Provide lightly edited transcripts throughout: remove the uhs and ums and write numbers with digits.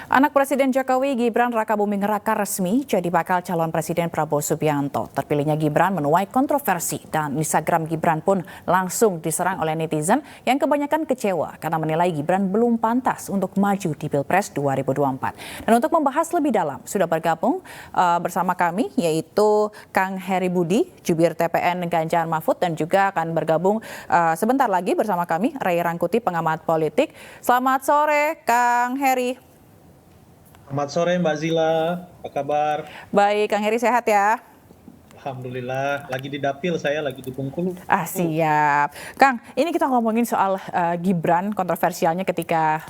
Anak Presiden Jokowi, Gibran Rakabuming Raka resmi jadi bakal calon Presiden Prabowo Subianto. Terpilihnya Gibran menuai kontroversi dan Instagram Gibran pun langsung diserang oleh netizen yang kebanyakan kecewa karena menilai Gibran belum pantas untuk maju di Pilpres 2024. Dan untuk membahas lebih dalam, sudah bergabung bersama kami yaitu Kang Heri Budi, jubir TPN Ganjar Mahfud, dan juga akan bergabung sebentar lagi bersama kami Ray Rangkuti, pengamat politik. Selamat sore Kang Heri. Selamat sore Mbak Zila, apa kabar? Baik, Kang Heri sehat ya? Alhamdulillah, lagi di dapil saya, lagi di Bengkulu. Siap. Kang, ini kita ngomongin soal Gibran, kontroversialnya ketika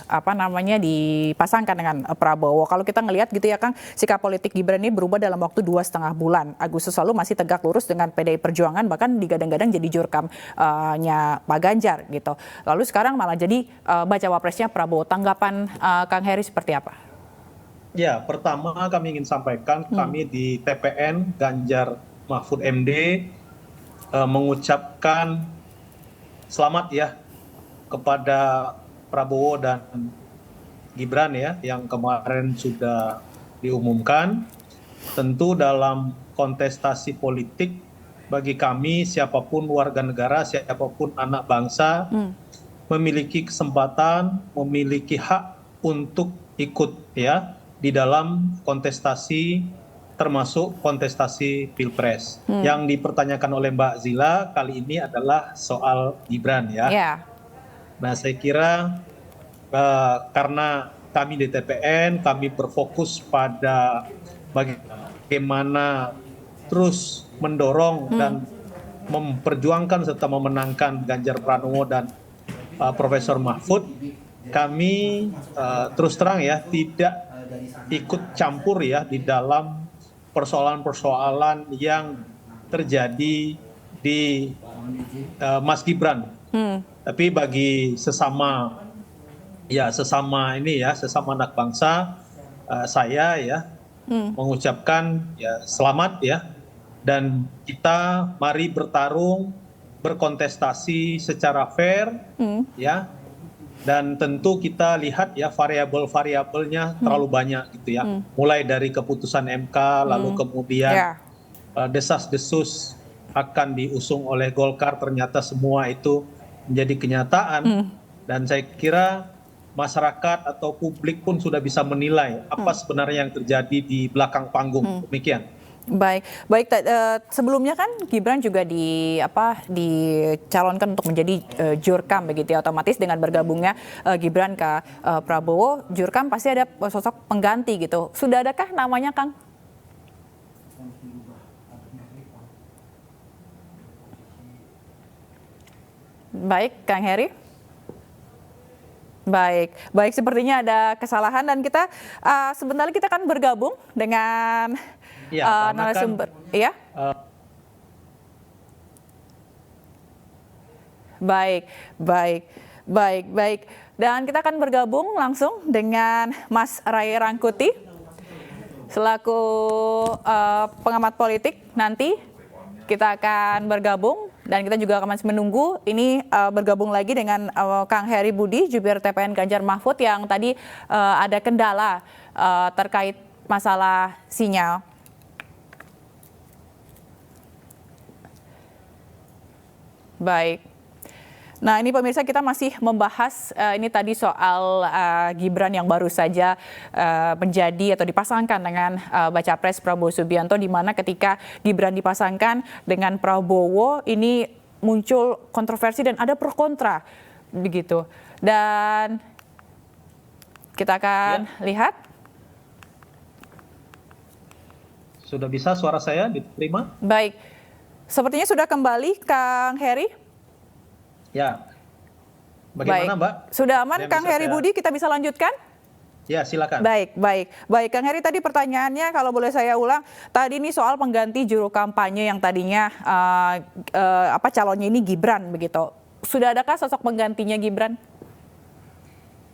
dipasangkan dengan Prabowo. Kalau kita ngelihat gitu ya Kang, sikap politik Gibran ini berubah dalam waktu 2,5 bulan. Agustus lalu masih tegak lurus dengan PDI Perjuangan, bahkan digadang-gadang jadi jurkamnya Pak Ganjar gitu. Lalu sekarang malah jadi bacawa presnya Prabowo. Tanggapan Kang Heri seperti apa? Ya, pertama kami ingin sampaikan, kami di TPN Ganjar Mahfud MD mengucapkan selamat ya kepada Prabowo dan Gibran ya, yang kemarin sudah diumumkan. Tentu dalam kontestasi politik bagi kami, siapapun warga negara, siapapun anak bangsa memiliki kesempatan, memiliki hak untuk ikut ya di dalam kontestasi, termasuk kontestasi Pilpres. Yang dipertanyakan oleh Mbak Zila kali ini adalah soal Gibran ya. Nah, saya kira karena kami di TPN, kami berfokus pada bagaimana terus mendorong dan memperjuangkan serta memenangkan Ganjar Pranowo dan Profesor Mahfud. Kami terus terang ya tidak ikut campur ya di dalam persoalan-persoalan yang terjadi di Mas Gibran. Tapi bagi sesama anak bangsa, saya ya mengucapkan ya selamat ya, dan kita mari bertarung, berkontestasi secara fair ya. Dan tentu kita lihat ya variabel-variabelnya terlalu banyak gitu ya. Mulai dari keputusan MK, lalu kemudian desas-desus akan diusung oleh Golkar, ternyata semua itu menjadi kenyataan. Dan saya kira masyarakat atau publik pun sudah bisa menilai apa sebenarnya yang terjadi di belakang panggung. Demikian. Baik. Sebelumnya kan Gibran juga dicalonkan untuk menjadi jurkam begitu ya, otomatis dengan bergabungnya Gibran ke Prabowo, jurkam pasti ada sosok pengganti gitu. Sudah adakah namanya, Kang? Baik, Kang Heri. Baik, sepertinya ada kesalahan dan kita sebentar lagi kita akan bergabung dengan narasumber. Iya. Baik. Dan kita akan bergabung langsung dengan Mas Ray Rangkuti selaku pengamat politik. Nanti kita akan bergabung dan kita juga akan masih menunggu ini bergabung lagi dengan Kang Heri Budi, jubir TPN Ganjar Mahfud, yang tadi ada kendala terkait masalah sinyal. Baik. Nah, ini pemirsa, kita masih membahas ini tadi soal Gibran yang baru saja menjadi atau dipasangkan dengan baca pres Prabowo Subianto, di mana ketika Gibran dipasangkan dengan Prabowo ini muncul kontroversi dan ada pro kontra begitu. Dan kita akan lihat. Sudah bisa suara saya diterima? Baik. Sepertinya sudah kembali, Kang Heri. Ya, bagaimana Mbak? Sudah aman, Kang Heri Budi, kita bisa lanjutkan? Ya, silakan. Baik, Kang Heri, tadi pertanyaannya kalau boleh saya ulang, tadi ini soal pengganti juru kampanye yang tadinya calonnya ini Gibran begitu. Sudah adakah sosok penggantinya Gibran?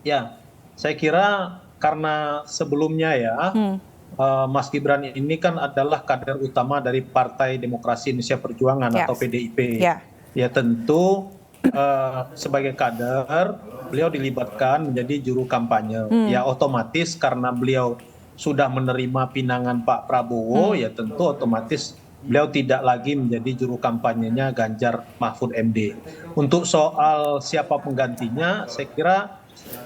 Ya, saya kira karena sebelumnya ya, Mas Gibran ini kan adalah kader utama dari Partai Demokrasi Indonesia Perjuangan atau PDIP. Ya tentu sebagai kader beliau dilibatkan menjadi juru kampanye. Ya otomatis karena beliau sudah menerima pinangan Pak Prabowo, ya tentu otomatis beliau tidak lagi menjadi juru kampanyenya Ganjar Mahfud MD. Untuk soal siapa penggantinya, saya kira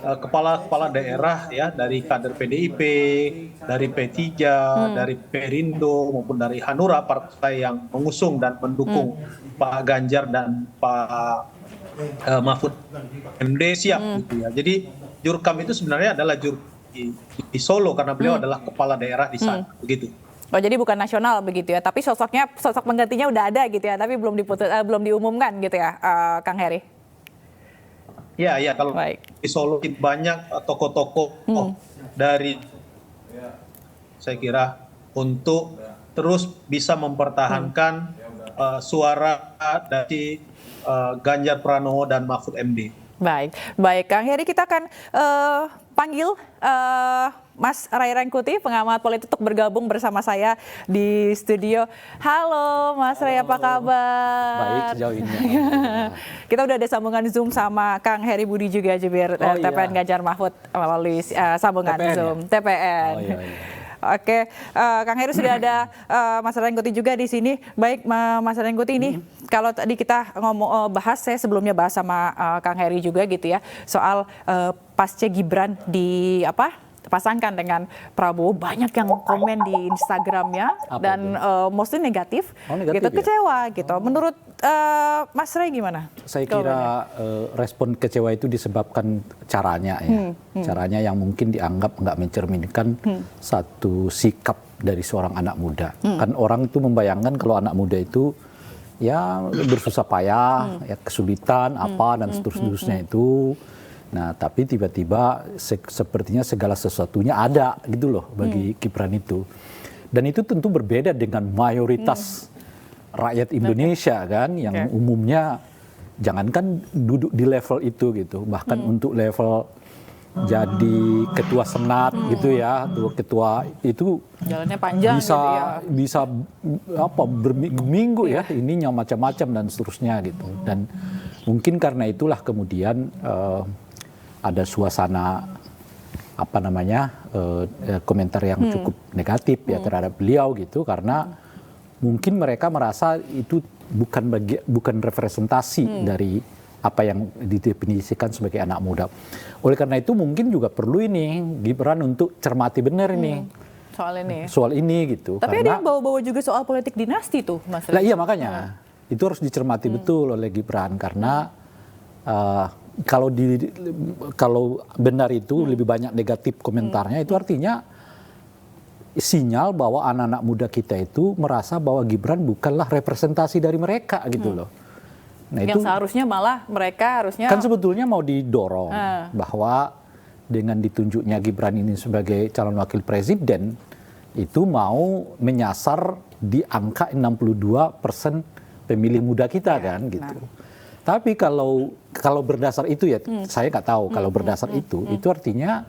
kepala-kepala daerah ya dari kader PDIP, dari P3, dari Perindo maupun dari Hanura, partai yang mengusung dan mendukung Pak Ganjar dan Pak Mahfud MD siap gitu ya. Jadi Jurkam itu sebenarnya adalah di Solo karena beliau adalah kepala daerah di sana begitu. Oh, jadi bukan nasional begitu ya, tapi sosok penggantinya udah ada gitu ya, tapi belum diumumkan gitu ya, Kang Heri. Ya, kalau di Solo banyak tokoh-tokoh dari, saya kira untuk terus bisa mempertahankan suara dari Ganjar Pranowo dan Mahfud MD. Baik, Kang Heri, kita akan panggil Mas Ray Rangkuti, pengamat politik, untuk bergabung bersama saya di studio. Halo Mas Ray, apa kabar? Baik sejauh ini. Kita udah ada sambungan Zoom sama Kang Heri Budi juga, Jubir TPN Ganjar Mahfud melalui sambungan TPN, Zoom ya? TPN. Oh, iya. Oke, Kang Heru sudah ada Mas Rangkuti juga di sini. Baik, Mas Rangkuti, ini kalau tadi kita bahas, saya sebelumnya bahas sama Kang Heri juga gitu ya, soal pasca Gibran pasangkan dengan Prabowo, banyak yang komen di Instagramnya dan mostly negatif, gitu, kecewa gitu. Menurut Mas Ray gimana? Saya kira respon kecewa itu disebabkan caranya ya, caranya yang mungkin dianggap nggak mencerminkan satu sikap dari seorang anak muda. Kan orang itu membayangkan kalau anak muda itu ya bersusah payah, ya kesulitan apa dan seterusnya itu. Nah, tapi tiba-tiba sepertinya segala sesuatunya ada gitu loh bagi Gibran itu. Dan itu tentu berbeda dengan mayoritas rakyat Indonesia kan, yang umumnya jangankan duduk di level itu gitu, bahkan untuk level jadi ketua senat gitu ya, ketua itu jalannya panjang bisa berminggu ya, ininya macam-macam dan seterusnya gitu. Dan mungkin karena itulah kemudian ada suasana komentar yang cukup negatif ya terhadap beliau gitu, karena mungkin mereka merasa itu bukan representasi dari apa yang didefinisikan sebagai anak muda. Oleh karena itu mungkin juga perlu ini Gibran untuk cermati benar ini soal ini gitu. Tapi ada yang bawa-bawa juga soal politik dinasti tuh, Mas. Iya, makanya itu harus dicermati betul oleh Gibran, karena kalau benar itu lebih banyak negatif komentarnya, itu artinya sinyal bahwa anak-anak muda kita itu merasa bahwa Gibran bukanlah representasi dari mereka gitu loh. Nah, yang itu seharusnya malah mereka harusnya kan sebetulnya mau didorong bahwa dengan ditunjuknya Gibran ini sebagai calon wakil presiden itu mau menyasar di angka 62% pemilih muda kita kan gitu. Tapi kalau berdasar itu ya, saya nggak tahu kalau berdasar itu artinya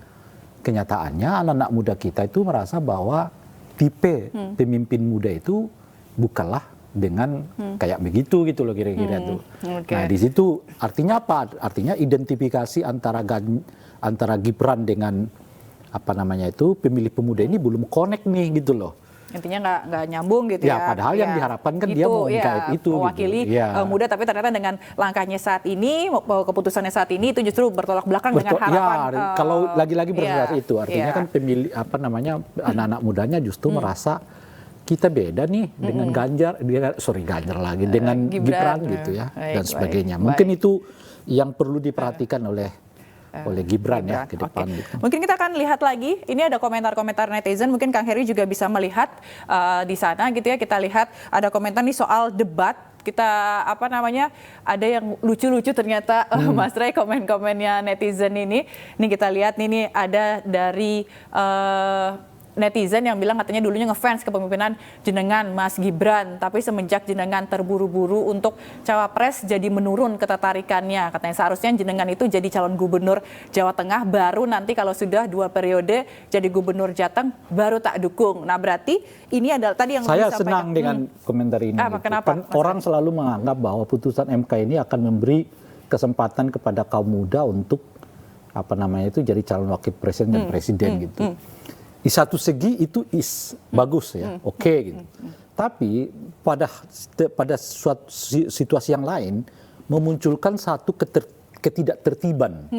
kenyataannya anak-anak muda kita itu merasa bahwa tipe pemimpin muda itu bukanlah dengan kayak begitu gitu loh kira-kira tuh. Nah, di situ artinya apa? Artinya identifikasi antara Gibran dengan pemilih pemuda ini belum connect nih gitu loh. Intinya nggak nyambung gitu ya. Padahal yang diharapkan kan dia mau itu mewakili gitu. muda, tapi ternyata dengan langkahnya saat ini, keputusannya saat ini itu justru bertolak belakang dengan harapan. Kalau lagi-lagi berdasar itu artinya kan pemilih anak-anak mudanya justru merasa kita beda nih dengan dengan Gibran gitu ya, dan sebagainya. Mungkin itu yang perlu diperhatikan oleh Gibran ya ke depan. Gitu. Mungkin kita akan lihat lagi, ini ada komentar-komentar netizen, mungkin Kang Heri juga bisa melihat di sana gitu ya. Kita lihat ada komentar nih soal debat. Kita ada yang lucu-lucu ternyata Mas Ray, komen-komennya netizen ini. Ini kita lihat nih ada dari netizen yang bilang katanya dulunya ngefans kepemimpinan jenengan Mas Gibran, tapi semenjak jenengan terburu-buru untuk cawapres jadi menurun ketertarikannya. Katanya seharusnya jenengan itu jadi calon gubernur Jawa Tengah, baru nanti kalau sudah 2 periode jadi gubernur Jateng baru tak dukung. Nah, berarti ini adalah tadi yang saya senang dengan komentar ini. Kenapa? Kan orang selalu menganggap bahwa putusan MK ini akan memberi kesempatan kepada kaum muda untuk jadi calon wakil presiden dan presiden gitu. Di satu segi itu bagus ya, oke gitu. Tapi pada suatu situasi yang lain memunculkan satu ketidaktertiban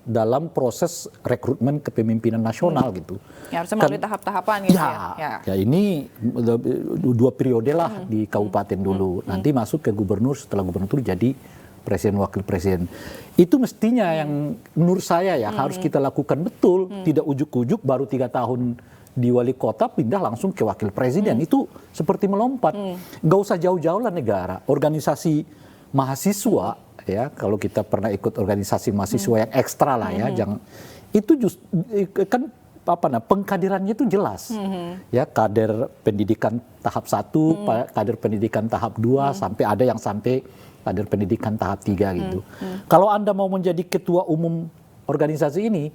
dalam proses rekrutmen kepemimpinan nasional gitu. Ya, harusnya melalui tahap-tahapan gitu ya. Ini 2 periode lah di kabupaten dulu. Nanti masuk ke gubernur, setelah gubernur jadi presiden wakil presiden. Itu mestinya yang menurut saya ya harus kita lakukan betul. Tidak ujuk-ujuk baru 3 tahun di wali kota pindah langsung ke wakil presiden. Itu seperti melompat. Nggak usah jauh-jauh lah negara. Organisasi mahasiswa ya, kalau kita pernah ikut organisasi mahasiswa yang ekstra lah ya, itu kan pengkaderannya itu jelas. Ya, kader pendidikan tahap 1, kader pendidikan tahap 2, sampai ada yang sampai kader pendidikan tahap 3 gitu. Kalau Anda mau menjadi ketua umum organisasi ini,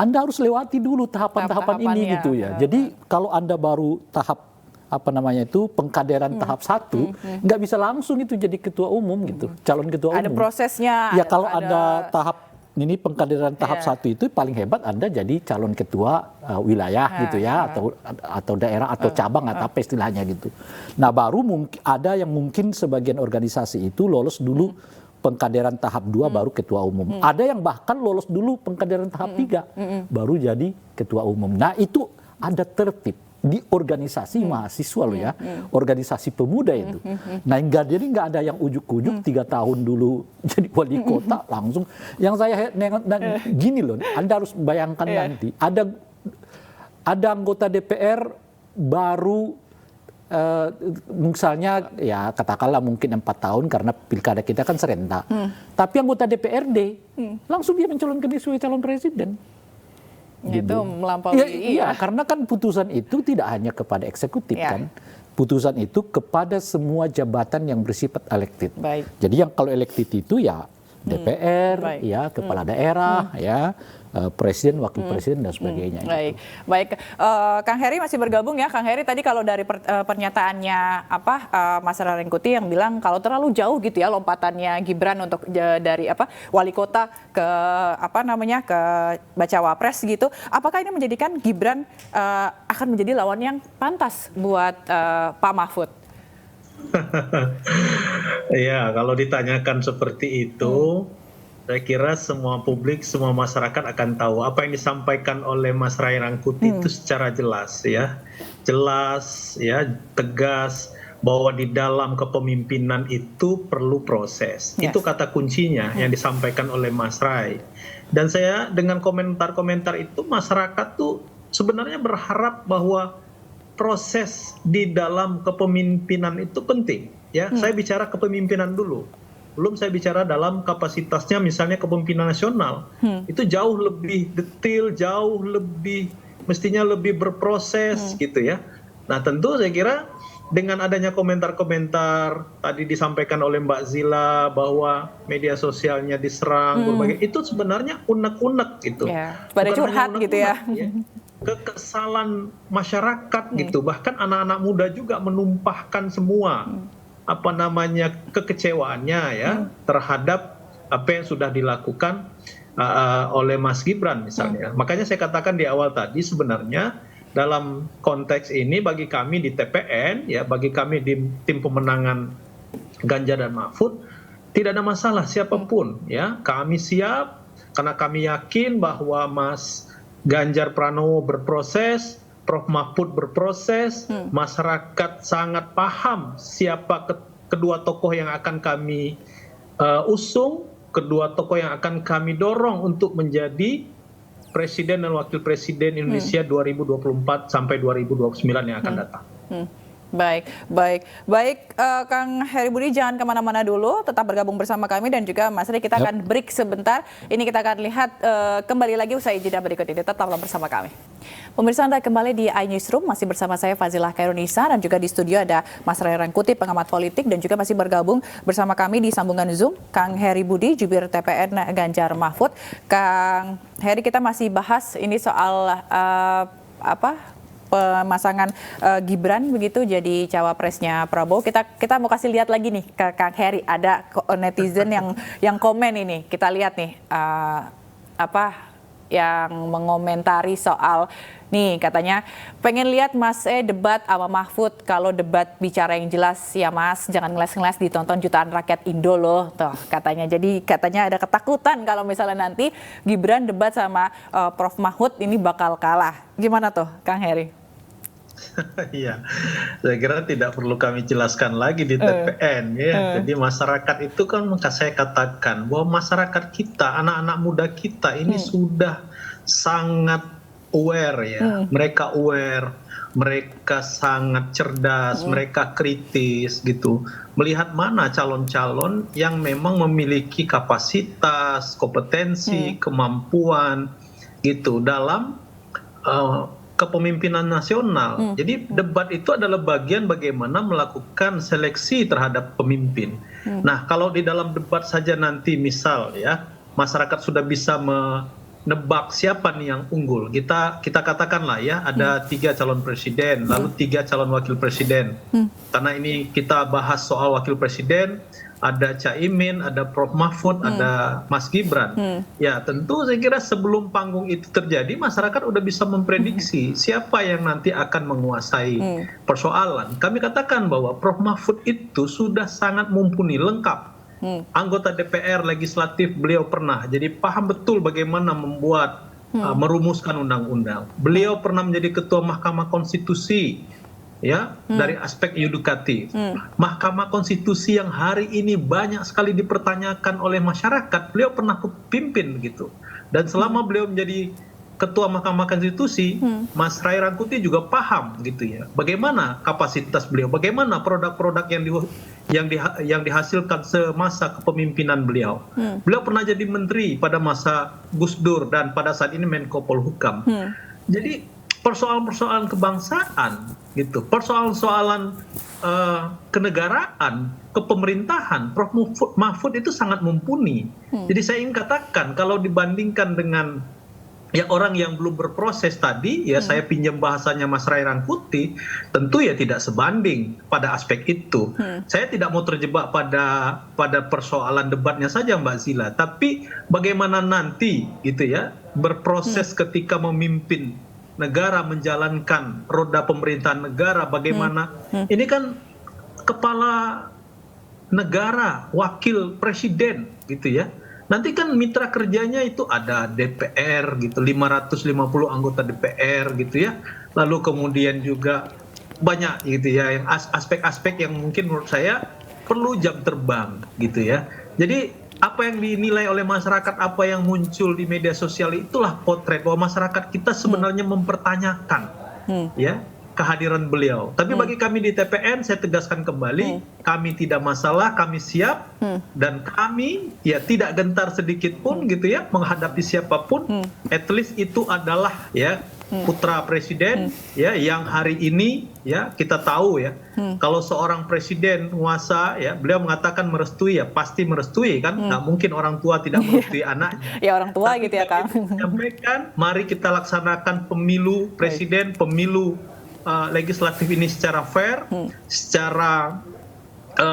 Anda harus lewati dulu tahapan-tahapan ini gitu ya. Jadi kalau Anda baru tahap pengkaderan tahap 1, nggak bisa langsung itu jadi ketua umum gitu, calon ketua umum. Ada prosesnya. Ya kalau Anda tahap ini pengkaderan tahap 1 itu paling hebat Anda jadi calon ketua wilayah gitu ya, atau daerah atau cabang atau apa istilahnya gitu. Nah baru ada yang mungkin sebagian organisasi itu lolos dulu pengkaderan tahap 2 baru ketua umum. Ada yang bahkan lolos dulu pengkaderan tahap 3 baru jadi ketua umum. Nah itu ada tertib di organisasi mahasiswa loh ya, organisasi pemuda itu. Nah jadi nggak ada yang ujuk-ujuk 3 tahun dulu jadi wali kota langsung. Yang saya gini loh, Anda harus bayangkan nanti ada anggota DPR baru misalnya ya katakanlah mungkin 4 tahun karena pilkada kita kan serentak. Tapi anggota DPRD langsung dia mencalonkan diri sebagai calon presiden. Itu melampaui. Iya, karena kan putusan itu tidak hanya kepada eksekutif kan. Putusan itu kepada semua jabatan yang bersifat elected. Baik. Jadi yang kalau elected itu ya DPR, ya kepala daerah, ya presiden, wakil presiden dan sebagainya. Baik. Kang Heri masih bergabung ya. Kang Heri tadi kalau dari pernyataannya Mas Rarengkuti yang bilang kalau terlalu jauh gitu ya lompatannya Gibran untuk dari wali kota ke ke bacawa pres gitu. Apakah ini menjadikan Gibran akan menjadi lawan yang pantas buat Pak Mahfud? Ya, kalau ditanyakan seperti itu, saya kira semua publik, semua masyarakat akan tahu apa yang disampaikan oleh Mas Ray Rangkuti itu secara jelas ya, tegas bahwa di dalam kepemimpinan itu perlu proses. Itu kata kuncinya yang disampaikan oleh Mas Ray. Dan saya dengan komentar-komentar itu masyarakat tuh sebenarnya berharap bahwa proses di dalam kepemimpinan itu penting ya. Saya bicara kepemimpinan dulu, belum saya bicara dalam kapasitasnya misalnya kepemimpinan nasional. Itu jauh lebih detail, jauh lebih mestinya lebih berproses gitu ya. Nah tentu saya kira dengan adanya komentar-komentar tadi disampaikan oleh Mbak Zila bahwa media sosialnya diserang berbagai, itu sebenarnya unek-unek gitu. Pada curhat gitu ya. Kekesalan masyarakat gitu, bahkan anak-anak muda juga menumpahkan semua kekecewaannya ya terhadap apa yang sudah dilakukan oleh Mas Gibran misalnya. Makanya saya katakan di awal tadi sebenarnya dalam konteks ini bagi kami di TPN ya, bagi kami di tim pemenangan Ganjar dan Mahfud tidak ada masalah siapapun ya. Kami siap karena kami yakin bahwa Mas Ganjar Pranowo berproses, Prof. Mahfud berproses, masyarakat sangat paham siapa kedua tokoh yang akan kami usung, kedua tokoh yang akan kami dorong untuk menjadi Presiden dan Wakil Presiden Indonesia 2024 sampai 2029 yang akan datang. Baik, Kang Heri Budi jangan kemana-mana dulu, tetap bergabung bersama kami dan juga Mas Ri, kita akan break sebentar. Ini kita akan lihat kembali lagi usai jeda berikut ini, tetaplah bersama kami. Pemirsa, Anda kembali di iNewsroom, masih bersama saya Fazilah Khairunisa dan juga di studio ada Mas Ray Rangkuti, pengamat politik, dan juga masih bergabung bersama kami di sambungan Zoom, Kang Heri Budi, jubir TPN Ganjar Mahfud. Kang Heri, kita masih bahas ini soal pemasangan Gibran begitu jadi cawapresnya Prabowo. Kita mau kasih lihat lagi nih ke Kang Heri, ada netizen yang komen ini. Kita lihat nih yang mengomentari soal nih, katanya pengen lihat Mas debat sama Mahfud. Kalau debat bicara yang jelas ya Mas, jangan ngeles-ngeles, ditonton jutaan rakyat Indo loh, tuh katanya. Jadi katanya ada ketakutan kalau misalnya nanti Gibran debat sama Prof Mahfud ini bakal kalah. Gimana tuh Kang Heri? Iya, saya kira tidak perlu kami jelaskan lagi di TPN ya. Jadi masyarakat itu kan, maka saya katakan bahwa masyarakat kita, anak-anak muda kita ini sudah sangat aware ya. Mereka aware, mereka sangat cerdas, mereka kritis gitu. Melihat mana calon-calon yang memang memiliki kapasitas, kompetensi, kemampuan gitu dalam kepemimpinan nasional. Jadi debat itu adalah bagian bagaimana melakukan seleksi terhadap pemimpin. Nah, kalau di dalam debat saja nanti misal ya, masyarakat sudah bisa menebak siapa nih yang unggul. Kita katakanlah ya, ada 3 calon presiden, lalu 3 calon wakil presiden. Karena ini kita bahas soal wakil presiden, ada Caimin, ada Prof Mahfud, ada Mas Gibran. Ya tentu saya kira sebelum panggung itu terjadi, masyarakat udah bisa memprediksi siapa yang nanti akan menguasai persoalan. Kami katakan bahwa Prof Mahfud itu sudah sangat mumpuni, lengkap. Anggota DPR legislatif beliau pernah, jadi paham betul bagaimana membuat, merumuskan undang-undang. Beliau pernah menjadi ketua Mahkamah Konstitusi, ya, dari aspek yudikatif. Mahkamah Konstitusi yang hari ini banyak sekali dipertanyakan oleh masyarakat, beliau pernah pimpin gitu. Dan selama beliau menjadi ketua Mahkamah Konstitusi, Mas Ray Rangkuti juga paham gitu ya, bagaimana kapasitas beliau, bagaimana produk-produk yang dihasilkan semasa kepemimpinan beliau. Beliau pernah jadi menteri pada masa Gus Dur dan pada saat ini Menko Polhukam. Jadi persoalan-persoalan kebangsaan gitu, persoalan-persoalan kenegaraan, kepemerintahan, Prof Mahfud itu sangat mumpuni. Jadi saya ingin katakan kalau dibandingkan dengan ya orang yang belum berproses tadi, ya saya pinjam bahasanya Mas Ray Rangkuti, tentu ya tidak sebanding pada aspek itu. Saya tidak mau terjebak pada persoalan debatnya saja Mbak Zila, tapi bagaimana nanti gitu ya berproses ketika memimpin negara, menjalankan roda pemerintahan negara, bagaimana ini kan kepala negara, wakil presiden gitu ya. Nanti kan mitra kerjanya itu ada DPR gitu, 550 anggota DPR gitu ya. Lalu kemudian juga banyak gitu ya yang aspek-aspek yang mungkin menurut saya perlu jam terbang gitu ya. Jadi apa yang dinilai oleh masyarakat, apa yang muncul di media sosial, itulah potret bahwa masyarakat kita sebenarnya mempertanyakan ya kehadiran beliau. Tapi bagi kami di TPN, saya tegaskan kembali, kami tidak masalah, kami siap, dan kami ya tidak gentar sedikit pun gitu ya menghadapi siapapun. At least itu adalah ya putra presiden ya yang hari ini ya kita tahu ya kalau seorang presiden penguasa ya beliau mengatakan merestui ya pasti merestui kan, nggak mungkin orang tua tidak merestui anaknya. Ya orang tua. Tapi gitu ya Kang. Sampaikan mari kita laksanakan pemilu presiden, pemilu legislatif ini secara fair, secara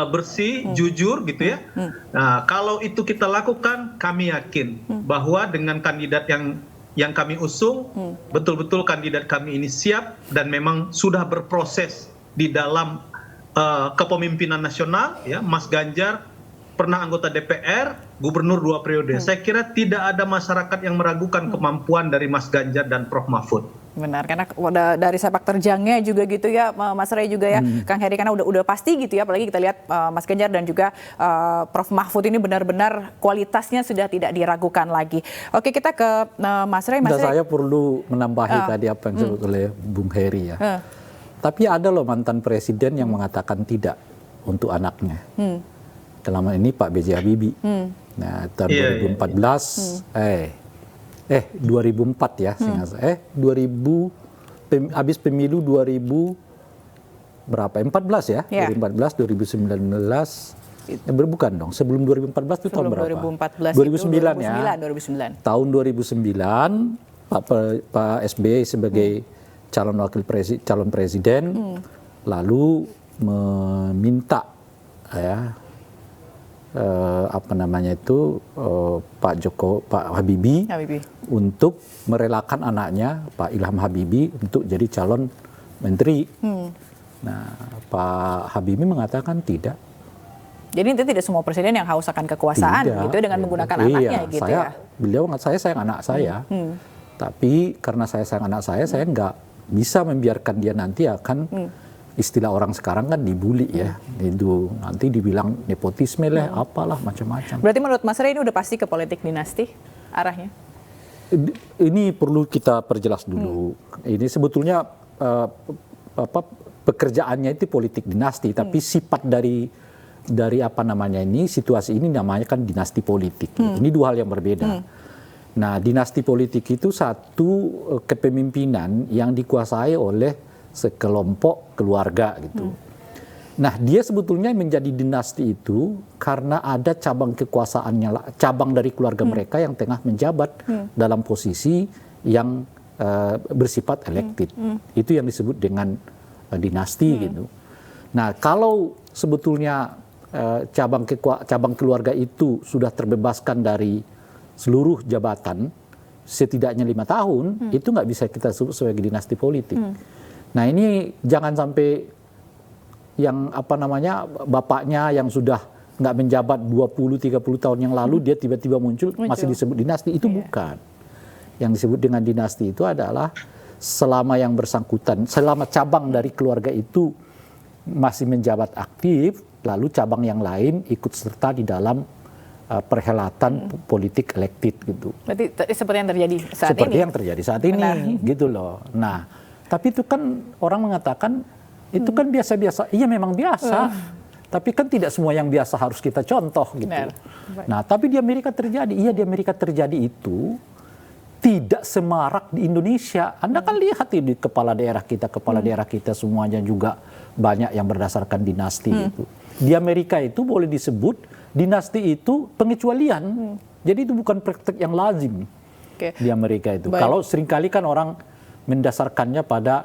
bersih, jujur gitu ya. Nah, kalau itu kita lakukan, kami yakin bahwa dengan kandidat yang kami usung, betul-betul kandidat kami ini siap dan memang sudah berproses di dalam kepemimpinan nasional. Ya, Mas Ganjar pernah anggota DPR, gubernur 2 periode. Saya kira tidak ada masyarakat yang meragukan kemampuan dari Mas Ganjar dan Prof Mahfud. Benar, karena dari sepak terjangnya juga gitu ya Mas Ray juga ya, Kang Heri, karena udah pasti gitu ya, apalagi kita lihat Mas Ganjar dan juga Prof Mahfud ini benar-benar kualitasnya sudah tidak diragukan lagi. Oke, kita ke Mas Ray. Saya perlu menambahi tadi apa yang disebut oleh Bung Heri ya. Tapi ada loh mantan presiden yang mengatakan tidak untuk anaknya. Dalam hal ini Pak B.J. Habibie. Nah, tahun 2014 2004 ya, 2000 habis pemilu 2000 berapa? 14 ya? 2014, 2019. Bukan dong, sebelum 2014 itu tahun berapa? 2014 2009 ya. 2009. Tahun 2009 Pak SBY sebagai calon presiden, lalu meminta Pak Habibie untuk merelakan anaknya Pak Ilham Habibie untuk jadi calon menteri. Nah, Pak Habibie mengatakan tidak. Jadi itu tidak semua presiden yang haus akan kekuasaan gitu dengan menggunakan anaknya gitu ya. Saya sayang anak saya. Tapi karena saya sayang anak saya nggak bisa membiarkan dia nanti akan istilah orang sekarang kan dibully ya. Itu nanti dibilang nepotisme lah, apalah macam-macam. Berarti menurut Mas Ray ini udah pasti ke politik dinasti arahnya? Ini perlu kita perjelas dulu. Ini sebetulnya pekerjaannya itu politik dinasti, tapi sifat dari situasi ini namanya kan dinasti politik. Ini dua hal yang berbeda. Nah, dinasti politik itu satu kepemimpinan yang dikuasai oleh sekelompok keluarga gitu. Nah, dia sebetulnya menjadi dinasti itu karena ada cabang kekuasaannya, cabang dari keluarga mereka yang tengah menjabat dalam posisi yang bersifat elected. Itu yang disebut dengan dinasti gitu. Nah, kalau sebetulnya cabang keluarga itu sudah terbebaskan dari seluruh jabatan setidaknya 5 tahun, itu nggak bisa kita sebut sebagai dinasti politik. Nah, ini jangan sampai yang bapaknya yang sudah nggak menjabat 20-30 tahun yang lalu dia tiba-tiba muncul masih disebut dinasti. Itu bukan. Yang disebut dengan dinasti itu adalah selama yang bersangkutan, selama cabang dari keluarga itu masih menjabat aktif, lalu cabang yang lain ikut serta di dalam perhelatan politik elected gitu. Berarti seperti yang terjadi saat ini? Seperti yang terjadi saat ini, gitu loh. Nah, tapi itu kan orang mengatakan, itu kan biasa-biasa. Iya memang biasa, tapi kan tidak semua yang biasa harus kita contoh gitu. Nah, tapi di Amerika terjadi, di Amerika terjadi itu tidak semarak di Indonesia. Anda kan lihat di kepala daerah kita semuanya juga banyak yang berdasarkan dinasti itu. Di Amerika itu boleh disebut dinasti itu pengecualian. Jadi itu bukan praktek yang lazim di Amerika itu. Kalau seringkali kan orang mendasarkannya pada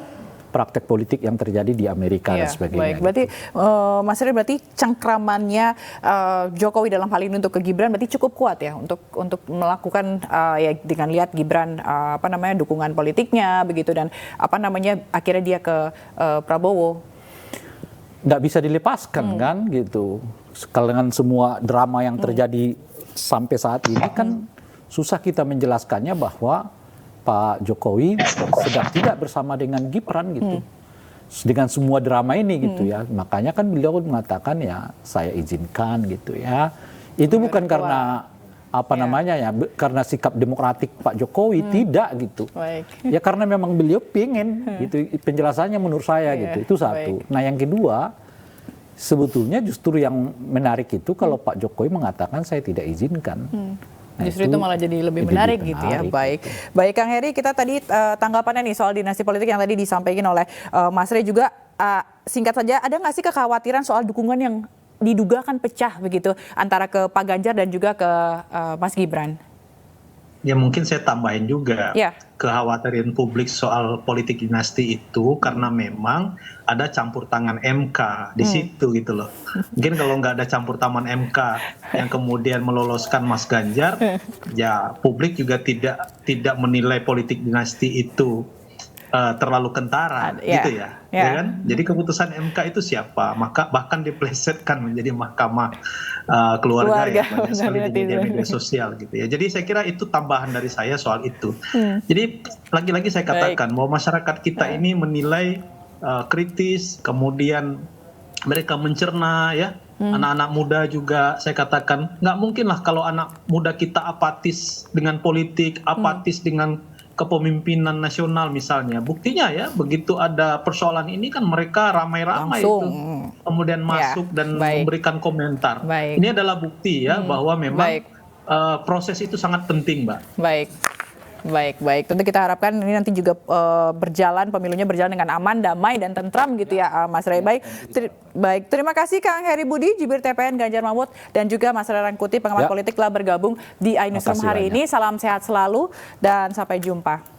praktek politik yang terjadi di Amerika dan sebagainya. Berarti Mas Ray, berarti cengkramannya Jokowi dalam hal ini untuk ke Gibran berarti cukup kuat ya untuk melakukan ya dengan lihat Gibran dukungan politiknya begitu dan akhirnya dia ke Prabowo. Nggak bisa dilepaskan kan gitu. Dengan semua drama yang terjadi sampai saat ini kan susah kita menjelaskannya bahwa Pak Jokowi sedang tidak bersama dengan Gibran gitu. Dengan semua drama ini gitu ya. Makanya kan beliau mengatakan ya saya izinkan gitu ya. Itu bukan karena karena sikap demokratik Pak Jokowi, tidak gitu. Ya karena memang beliau pengen gitu. Penjelasannya menurut saya gitu. Itu satu. Nah, yang kedua, sebetulnya justru yang menarik itu kalau Pak Jokowi mengatakan saya tidak izinkan. Nah, justru itu malah jadi lebih menarik gitu ya. Baik Kang Heri, kita tadi tanggapannya nih soal dinasti politik yang tadi disampaikan oleh Mas Ray juga singkat saja, ada nggak sih kekhawatiran soal dukungan yang diduga akan pecah begitu antara ke Pak Ganjar dan juga ke Mas Gibran? Ya mungkin saya tambahin juga kekhawatiran publik soal politik dinasti itu karena memang ada campur tangan MK di situ gitu loh. Mungkin kalau nggak ada campur tangan MK yang kemudian meloloskan Mas Ganjar, ya publik juga tidak menilai politik dinasti itu terlalu kentara gitu ya kan? Jadi keputusan MK itu siapa? Maka bahkan diplesetkan menjadi mahkamah keluarga ya, banyak sekali di media sosial gitu ya. Jadi saya kira itu tambahan dari saya soal itu. Jadi lagi-lagi saya katakan bahwa masyarakat kita ini menilai kritis, kemudian mereka mencerna ya. Anak-anak muda juga saya katakan nggak mungkin lah kalau anak muda kita apatis dengan politik, apatis dengan kepemimpinan nasional misalnya. Buktinya ya begitu ada persoalan ini kan mereka ramai-ramai itu kemudian masuk dan memberikan komentar. Ini adalah bukti ya bahwa memang proses itu sangat penting, Mbak. Baik. Tentu kita harapkan ini nanti juga pemilunya berjalan dengan aman, damai dan tentram gitu ya, Mas Ray. Baik. Terima kasih Kang Heri Budi, Jubir TPN Ganjar Mahfud dan juga Mas Ray Rangkuti, pengamat politik telah bergabung di iNewsroom hari ini. Salam sehat selalu dan sampai jumpa.